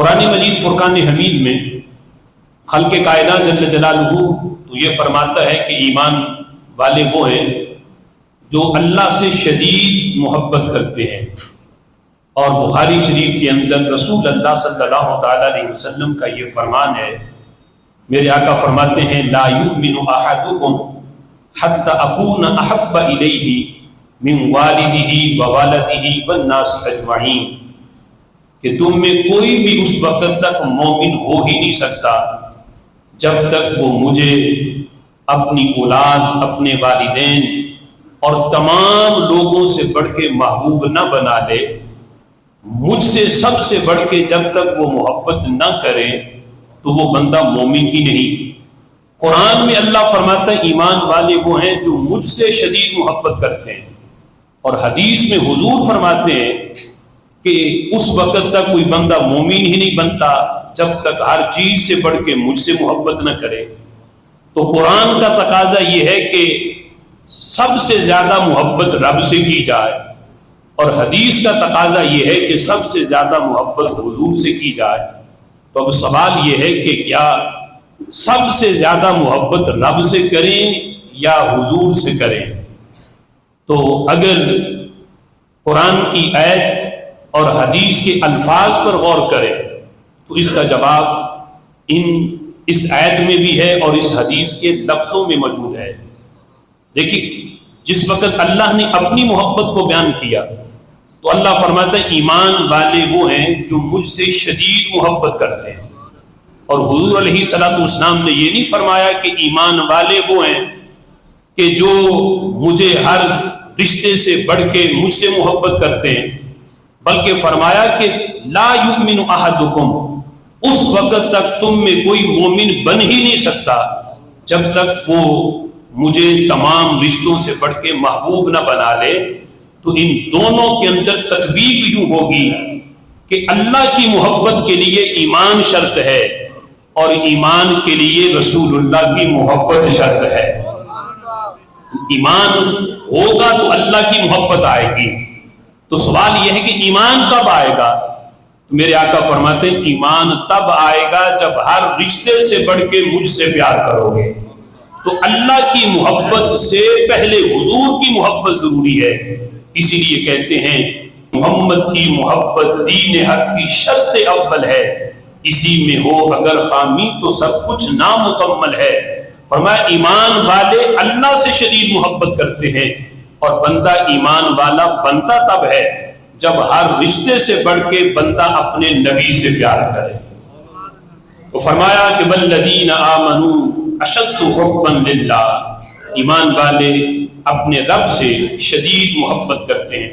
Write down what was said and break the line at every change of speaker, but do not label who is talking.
قرآن مجید فرقان حمید میں خلق کائنات جل جلالہ تو یہ فرماتا ہے کہ ایمان والے وہ ہیں جو اللہ سے شدید محبت کرتے ہیں، اور بخاری شریف کے اندر رسول اللہ صلی اللہ تعالی علیہ وسلم کا یہ فرمان ہے، میرے آقا فرماتے ہیں لا یؤمن احدکم حتی اکون احب الیہ من والدہ ووالدہ والناس اجمعین، کہ تم میں کوئی بھی اس وقت تک مومن ہو ہی نہیں سکتا جب تک وہ مجھے، اپنی اولاد، اپنے والدین اور تمام لوگوں سے بڑھ کے محبوب نہ بنا لے، مجھ سے سب سے بڑھ کے جب تک وہ محبت نہ کرے تو وہ بندہ مومن ہی نہیں۔ قرآن میں اللہ فرماتا ہے ایمان والے وہ ہیں جو مجھ سے شدید محبت کرتے ہیں، اور حدیث میں حضور فرماتے ہیں کہ اس وقت تک کوئی بندہ مومن ہی نہیں بنتا جب تک ہر چیز سے بڑھ کے مجھ سے محبت نہ کرے۔ تو قرآن کا تقاضا یہ ہے کہ سب سے زیادہ محبت رب سے کی جائے، اور حدیث کا تقاضا یہ ہے کہ سب سے زیادہ محبت حضور سے کی جائے۔ تو اب سوال یہ ہے کہ کیا سب سے زیادہ محبت رب سے کریں یا حضور سے کریں؟ تو اگر قرآن کی آیت اور حدیث کے الفاظ پر غور کریں تو اس کا جواب اس آیت میں بھی ہے اور اس حدیث کے لفظوں میں موجود ہے۔ دیکھیے، جس وقت اللہ نے اپنی محبت کو بیان کیا تو اللہ فرماتا ہے ایمان والے وہ ہیں جو مجھ سے شدید محبت کرتے ہیں، اور حضور علیہ الصلوۃ والسلام نے یہ نہیں فرمایا کہ ایمان والے وہ ہیں کہ جو مجھے ہر رشتے سے بڑھ کے مجھ سے محبت کرتے ہیں، بلکہ فرمایا کہ لا یؤمن احدکم، اس وقت تک تم میں کوئی مومن بن ہی نہیں سکتا جب تک وہ مجھے تمام رشتوں سے بڑھ کے محبوب نہ بنا لے۔ تو ان دونوں کے اندر تطبیق یوں ہوگی کہ اللہ کی محبت کے لیے ایمان شرط ہے، اور ایمان کے لیے رسول اللہ کی محبت شرط ہے۔ ایمان ہوگا تو اللہ کی محبت آئے گی۔ تو سوال یہ ہے کہ ایمان کب آئے گا؟ میرے آقا فرماتے ہیں ایمان تب آئے گا جب ہر رشتے سے بڑھ کے مجھ سے پیار کرو گے۔ تو اللہ کی محبت سے پہلے حضور کی محبت ضروری ہے، اسی لیے کہتے ہیں محمد کی محبت دین حق کی شرط اول ہے، اسی میں ہو اگر خامی تو سب کچھ نامکمل ہے۔ فرمایا ایمان والے اللہ سے شدید محبت کرتے ہیں، اور بندہ ایمان والا بنتا تب ہے جب ہر رشتے سے بڑھ کے بندہ اپنے نبی سے پیار کرے۔ تو فرمایا کہ والذین آمنوا اشد حبا للہ، ایمان والے اپنے رب سے شدید محبت کرتے ہیں۔